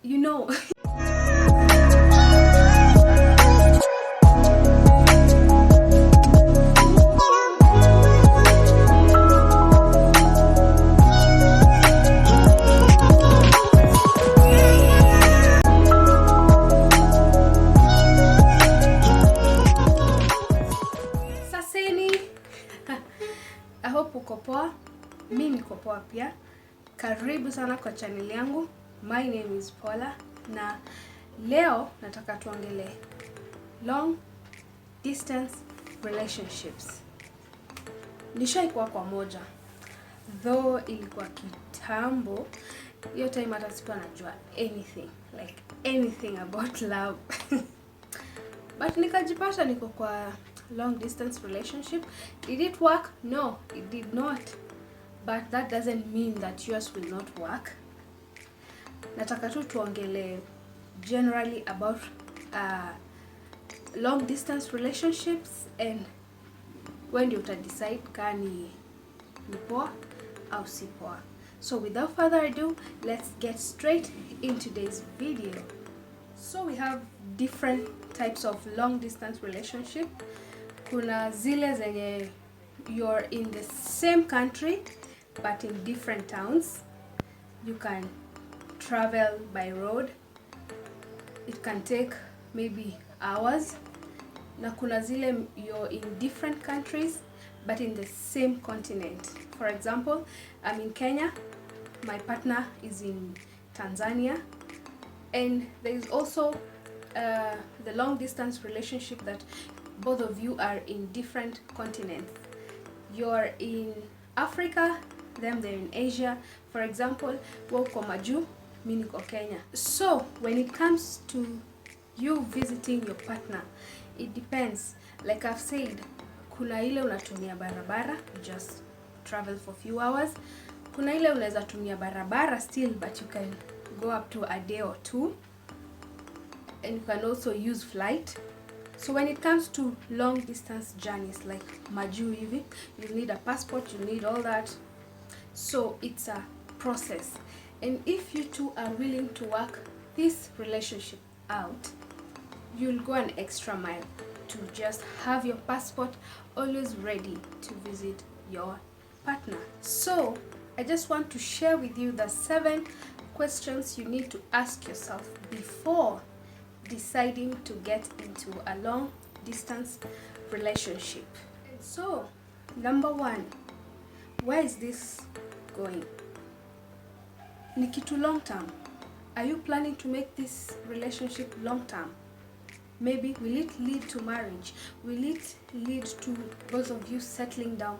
you know. I hope uko poa. Mimi niko poa pia. Karibu sana kwa channel yangu. My name is Paula na leo nataka tuongelee long distance relationships. Nishaikuwa kwa moja. Though ilikuwa kitambo, hiyo time hata sikuwa najua anything about love. But nikajipata niko kwa long distance relationship. Did it work? No, it did not. But that doesn't mean that yours will not work. Nataka tu tuongele generally about long distance relationships and when you decide kani ni poa au si poa. So without further ado, let's get straight into today's video. So we have different types of long distance relationship. Kuna zile zenye you're in the same country but in different towns. You can travel by road. It can take maybe hours. Na kuna zile you're in different countries but in the same continent. For example, I'm in Kenya. My partner is in Tanzania. And there is also the long distance relationship that both of you are in different continents. You're in Africa, them they're in Asia. For example, wako Maju, mimi niko Kenya. So when it comes to you visiting your partner, it depends. Like I've said, kuna ile unatumia barabara, you just travel for a few hours. Kuna ile unaweza tumia barabara still, but you can go up to a day or two. And you can also use flight. So when it comes to long distance journeys like Maju hivi, you need a passport, you need all that. So it's a process. And if you two are willing to work this relationship out, you'll go an extra mile to just have your passport always ready to visit your partner. So I just want to share with you the 7 questions you need to ask yourself before deciding to get into a long distance relationship. So, number 1, where is this going? Ni kitu long term. Are you planning to make this relationship long term? Maybe will it lead to marriage? Will it lead to both of you settling down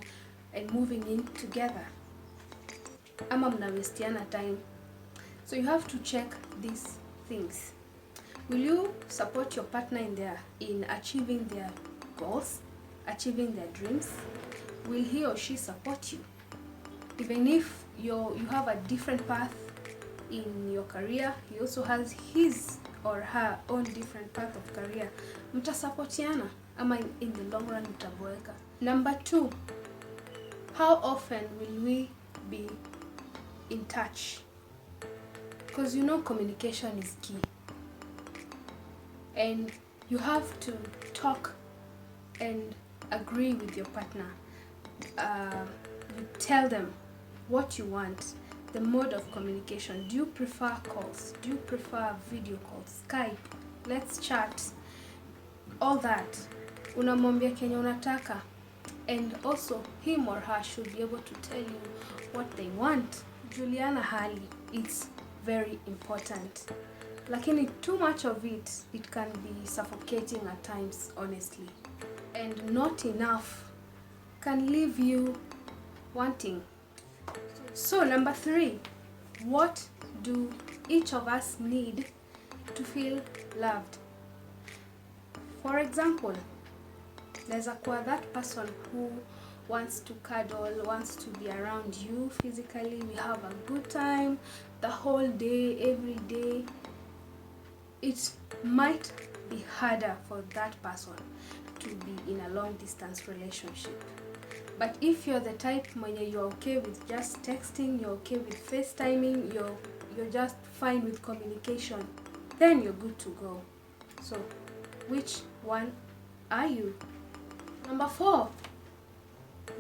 and moving in together? Ama mnawastiana time. So you have to check these things. Will you support your partner in achieving their goals, achieving their dreams? Will he or she support you? Even if you have a different path in your career, he also has his or her own different path of career. Mtasupportiana ama in the long run mtaboeka. Number 2, how often will we be in touch? Because you know communication is key. And you have to talk and agree with your partner. You tell them what you want, the mode of communication. Do you prefer calls? Do you prefer video calls? Skype? Let's chat. All that. Unamwambia kenye unataka. And also, him or her should be able to tell you what they want. Juliana hali, it's very important. Lakini too much of it can be suffocating at times, honestly. And not enough can leave you wanting. So number 3, what do each of us need to feel loved? For example, there's that person who wants to cuddle, wants to be around you physically. We have a good time the whole day, every day. It might be harder for that person to be in a long distance relationship. But if you're the type when you're okay with just texting, you're okay with FaceTiming, you're just fine with communication, then you're good to go. So, which one are you? Number 4,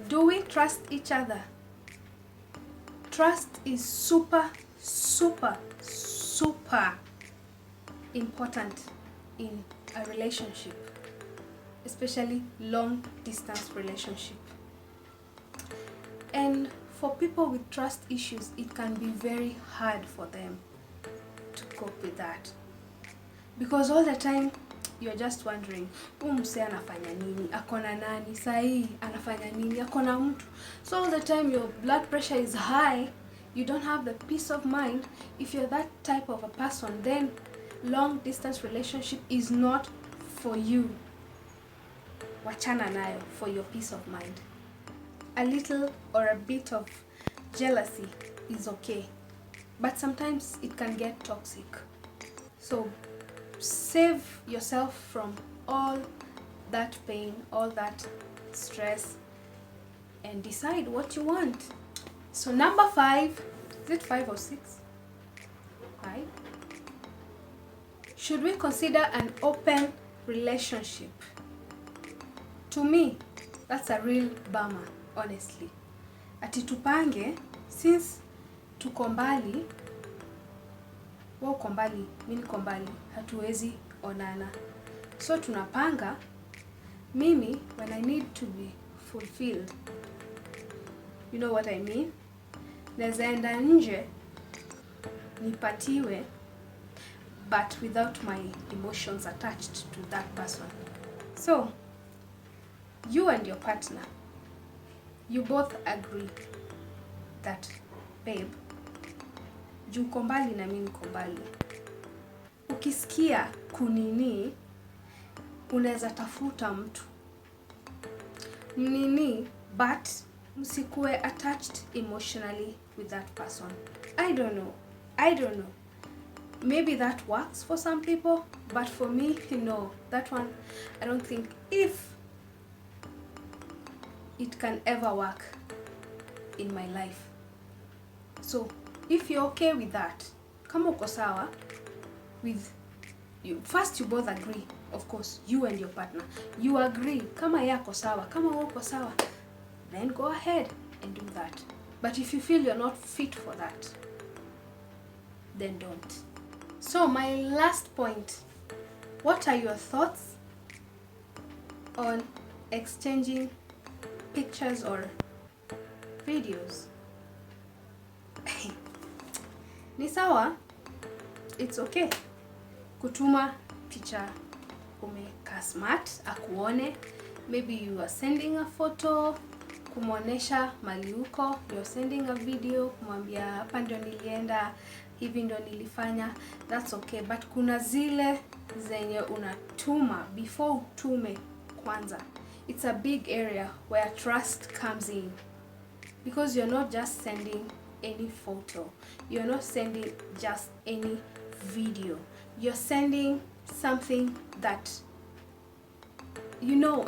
do we trust each other? Trust is super, super, super important in a relationship, especially long distance relationship. And for people with trust issues, it can be very hard for them to cope with that, because all the time you're just wondering, mse anafanya nini, akona nani sahi, anafanya nini, akona mtu. So all the time your blood pressure is high, you don't have the peace of mind. If you're that type of a person, then long distance relationship is not for you. Wachana nayo for your peace of mind. A little or a bit of jealousy is okay, but sometimes it can get toxic. So save yourself from all that pain, all that stress, and decide what you want. So number 5, is it 5 or 6? 5. Should we consider an open relationship? To me, that's a real bummer, honestly. Ati tupange, since tuko mbali, wewe uko mbali, mimi niko mbali, hatuwezi onana. So tunapanga, mimi, when I need to be fulfilled, you know what I mean? Naweza enda nje, nipatiwe, but without my emotions attached to that person. So, you and your partner, you both agree that, babe, juu uko mbali na mimi niko mbali, ukisikia kunini, unaweza tafuta mtu nini, but msikuwe attached emotionally with that person. I don't know. Maybe that works for some people, but for me, no. That one, I don't think if it can ever work in my life. So, if you're okay with that, kama uko sawa with you, first you both agree, of course, you and your partner. You agree, kama yako sawa, kama uko sawa, then go ahead and do that. But if you feel you're not fit for that, then don't. So my last point, what are your thoughts on exchanging pictures or videos? Ni sawa, it's okay kutuma picha umekaa smart, akuone. Maybe you are sending a photo kumuonesha mali uko, you're sending a video kumwambia hapa ndio nilienda, hivi ndio nilifanya. That's okay, but kuna zile zenye unatuma before utume kwanza. It's a big area where trust comes in, because you're not just sending any photo, you're not sending just any video, you're sending something that you know.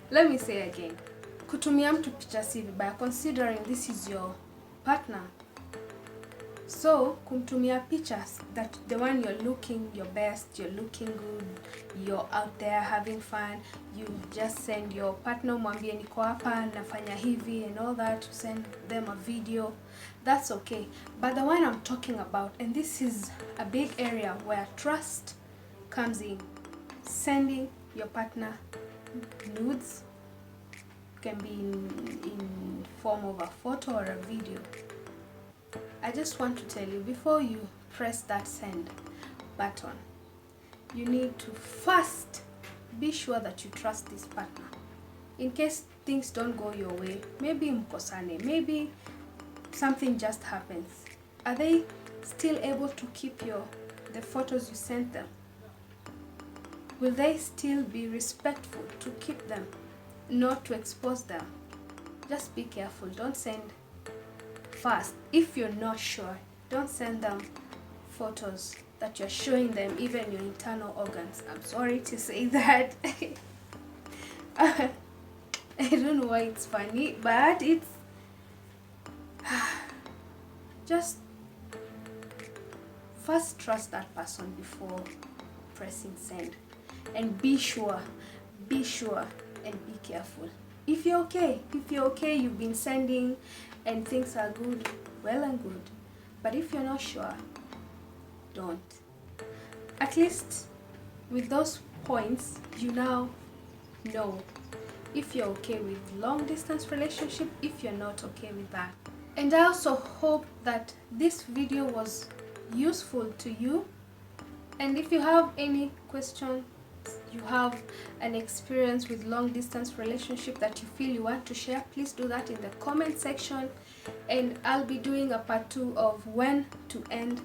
Let me say again, kutumia mtu picha si vibaya, considering this is your partner. So kumtumia pictures that the one you're looking your best, you're looking good, you're out there having fun, you just send your partner, mwambie niko hapa nafanya hivi and all that, to send them a video. That's okay. But the one I'm talking about, and this is a big area where trust comes in, sending your partner nudes, can be in form of a photo or a video. I just want to tell you, before you press that send button, you need to first be sure that you trust this partner. In case things don't go your way, maybe mkosane, maybe something just happens. Are they still able to keep the photos you sent them? Will they still be respectful to keep them, not to expose them? Just be careful. Don't send first. If you're not sure, don't send them photos that you're showing them even your internal organs. I'm sorry to say that. I don't know why it's funny, but it's just first trust that person before pressing send, and be sure and be careful. If you're okay, you've been sending and things are good, well and good. But if you're not sure, don't. At least with those points, you now know if you're okay with long distance relationship, if you're not okay with that. And I also hope that this video was useful to you. And if you have any questions, you have an experience with long distance relationship that you feel you want to share, please do that in the comment section, and I'll be doing a part 2 of when to end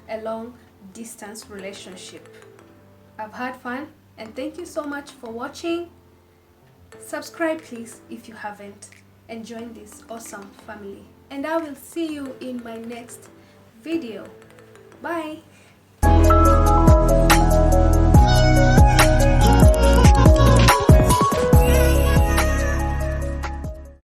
a long distance relationship. I've had fun, and thank you so much for watching. Subscribe please if you haven't, and join this awesome family, and I will see you in my next video. Bye.